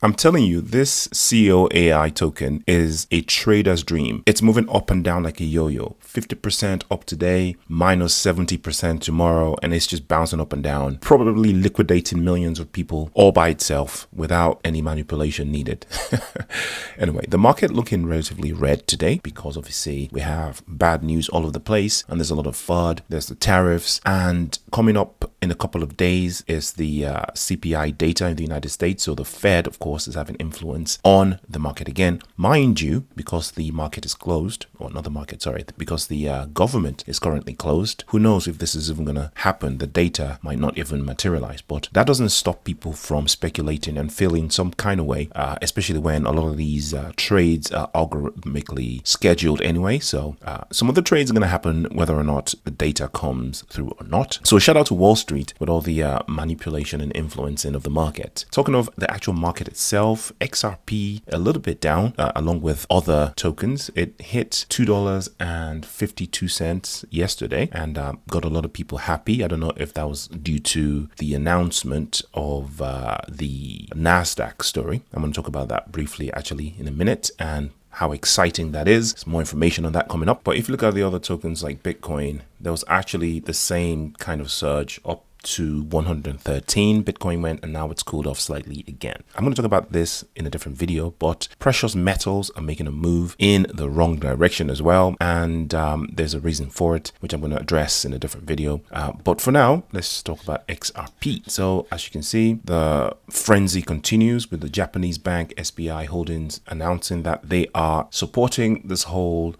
I'm telling you, this CEO AI token is a trader's dream. It's moving up and down like a yo-yo. 50% up today, minus 70% tomorrow, and it's just bouncing up and down, probably liquidating millions of people all by itself without any manipulation needed. Anyway, the market looking relatively red today because obviously we have bad news all over the place and there's a lot of FUD, there's the tariffs, and coming up in a couple of days is the CPI data in the United States. So the Fed, of course, is having influence on the market again. Mind you, because the market is closed, or not the market, sorry, because the government is currently closed, who knows if this is even going to happen. The data might not even materialize, but that doesn't stop people from speculating and feeling some kind of way, especially when a lot of these trades are algorithmically scheduled anyway. So some of the trades are going to happen whether or not the data comes through or not. So shout out to Wall Street with all the manipulation and influencing of the market. Talking of the actual market itself, XRP a little bit down along with other tokens. It hit $2.52 yesterday and got a lot of people happy. I don't know if that was due to the announcement of the NASDAQ story. I'm going to talk about that briefly actually in a minute and how exciting that is. There's more information on that coming up. But if you look at the other tokens like Bitcoin, there was actually the same kind of surge up to 113. Bitcoin went and now it's cooled off slightly again. I'm going to talk about this in a different video, but precious metals are making a move in the wrong direction as well. And there's a reason for it, which I'm going to address in a different video. But for now, let's talk about XRP. So as you can see, the frenzy continues with the Japanese bank SBI Holdings announcing that they are supporting this whole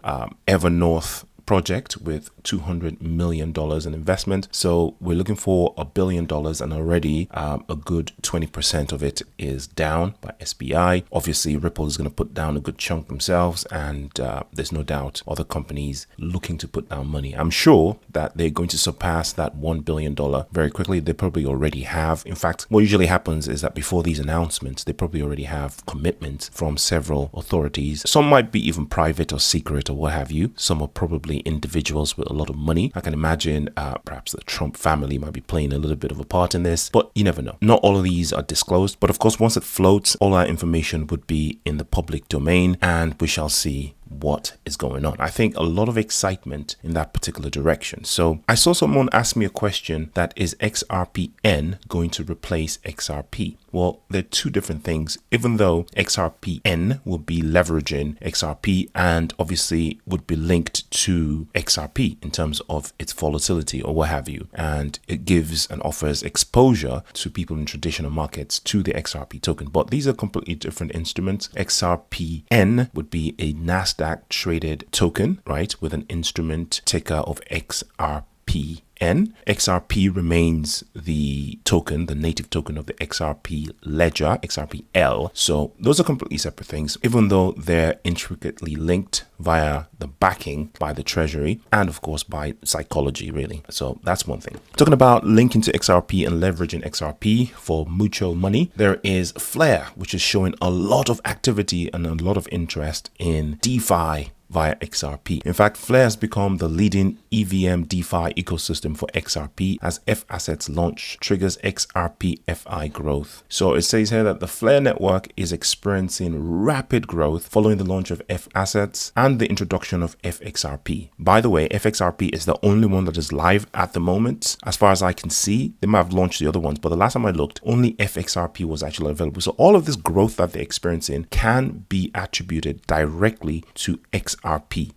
Evernorth project with $200 million in investment. So we're looking for $1 billion and already a good 20% of it is down by SBI. Obviously, Ripple is going to put down a good chunk themselves, and there's no doubt other companies looking to put down money. I'm sure that they're going to surpass that $1 billion very quickly. They probably already have. In fact, what usually happens is that before these announcements, they probably already have commitments from several authorities. Some might be even private or secret or what have you. Some are probably individuals with a lot of money. I can imagine perhaps the Trump family might be playing a little bit of a part in this, but you never know. Not all of these are disclosed, but of course, once it floats, all that information would be in the public domain and we shall see what is going on. I think a lot of excitement in that particular direction. So I saw someone ask me a question that is XRPN going to replace XRP? Well, they're two different things, even though XRPN will be leveraging XRP and obviously would be linked to XRP in terms of its volatility or what have you. And it gives and offers exposure to people in traditional markets to the XRP token. But these are completely different instruments. XRPN would be a NASDAQ traded token, right, with an instrument ticker of XRP. XRP remains the token, the native token of the XRP ledger, XRPL. So those are completely separate things, even though they're intricately linked via the backing by the treasury and of course by psychology, really. So that's one thing. Talking about linking to XRP and leveraging XRP for mutual money, there is Flare, which is showing a lot of activity and a lot of interest in DeFi via XRP. In fact, Flare has become the leading EVM DeFi ecosystem for XRP as F assets launch triggers XRP FI growth. So it says here that the Flare network is experiencing rapid growth following the launch of F assets and the introduction of FXRP. By the way, FXRP is the only one that is live at the moment. As far as I can see, they might have launched the other ones, but the last time I looked, only FXRP was actually available. So all of this growth that they're experiencing can be attributed directly to XRP.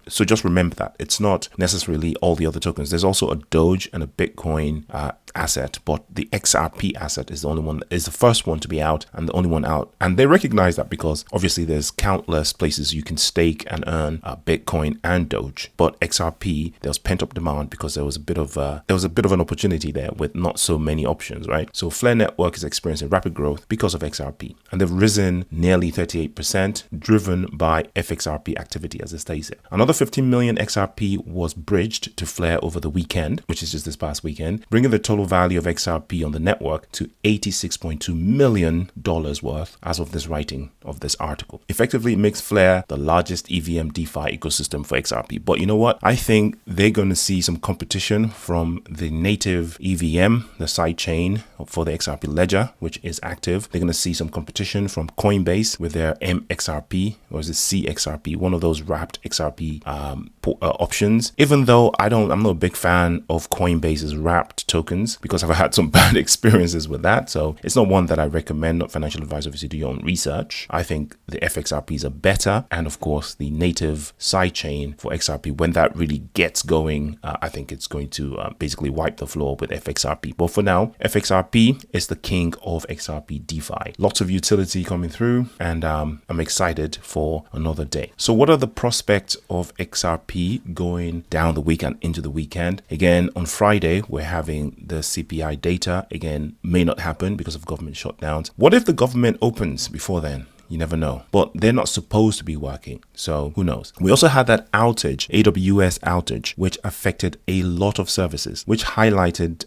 So just remember that it's not necessarily all the other tokens. There's also a Doge and a Bitcoin asset, but the XRP asset is the only one, is the first one to be out and the only one out. And they recognize that because obviously there's countless places you can stake and earn Bitcoin and Doge. But XRP, there was pent up demand because there was a bit of an opportunity there with not so many options, right? So Flare network is experiencing rapid growth because of XRP, and they've risen nearly 38%, driven by FXRP activity, as it states here. Another 15 million XRP was bridged to Flare over the weekend, which is just this past weekend, bringing the total total value of XRP on the network to $86.2 million worth as of this writing of this article. Effectively, it makes Flare the largest EVM DeFi ecosystem for XRP. But you know what? I think they're going to see some competition from the native EVM, the side chain for the XRP ledger, which is active. They're going to see some competition from Coinbase with their MXRP, or is it CXRP, one of those wrapped XRP options. Even though I'm not a big fan of Coinbase's wrapped tokens because I've had some bad experiences with that. So it's not one that I recommend. Not financial advice, obviously do your own research. I think the FXRPs are better. And of course, the native sidechain for XRP, when that really gets going, I think it's going to basically wipe the floor with FXRP. But for now, FXRP is the king of XRP DeFi. Lots of utility coming through, and I'm excited for another day. So what are the prospects of XRP going down the week and into the weekend? Again, on Friday, we're having the CPI data. Again, may not happen because of government shutdowns. What if the government opens before then? You never know, but they're not supposed to be working, so who knows. We also had that outage, AWS outage, which affected a lot of services, which highlighted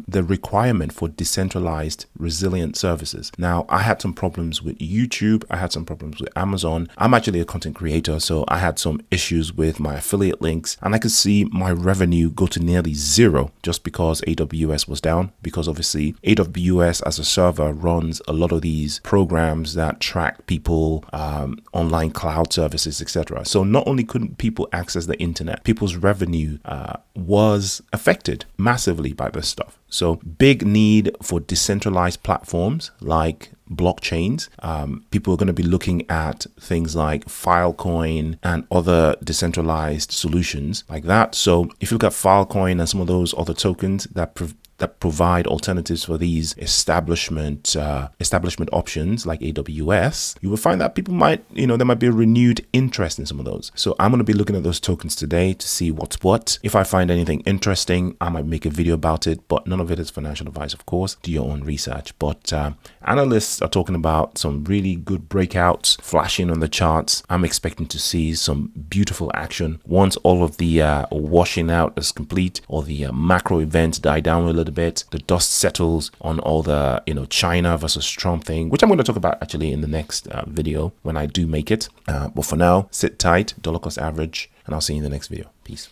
the requirement for decentralized resilient services. Now, I had some problems with YouTube, I had some problems with Amazon. I'm actually a content creator, so I had some issues with my affiliate links, and I could see my revenue go to nearly zero just because AWS was down, because obviously AWS as a server runs a lot of these programs that track people, online cloud services, etc. So not only couldn't people access the internet, people's revenue was affected massively by this stuff. So big need for decentralized platforms like blockchains. People are going to be looking at things like Filecoin and other decentralized solutions like that. So if you look at Filecoin and some of those other tokens that provide alternatives for these establishment options like AWS, you will find that people might, there might be a renewed interest in some of those. So I'm going to be looking at those tokens today to see what's what. If I find anything interesting, I might make a video about it, but none of it is financial advice, of course. Do your own research. But analysts are talking about some really good breakouts flashing on the charts. I'm expecting to see some beautiful action once all of the washing out is complete, or the macro events die down a little bit, the dust settles on all the China versus Trump thing, which I'm going to talk about actually in the next video when I do make it. But for now, sit tight, dollar cost average, and I'll see you in the next video. Peace.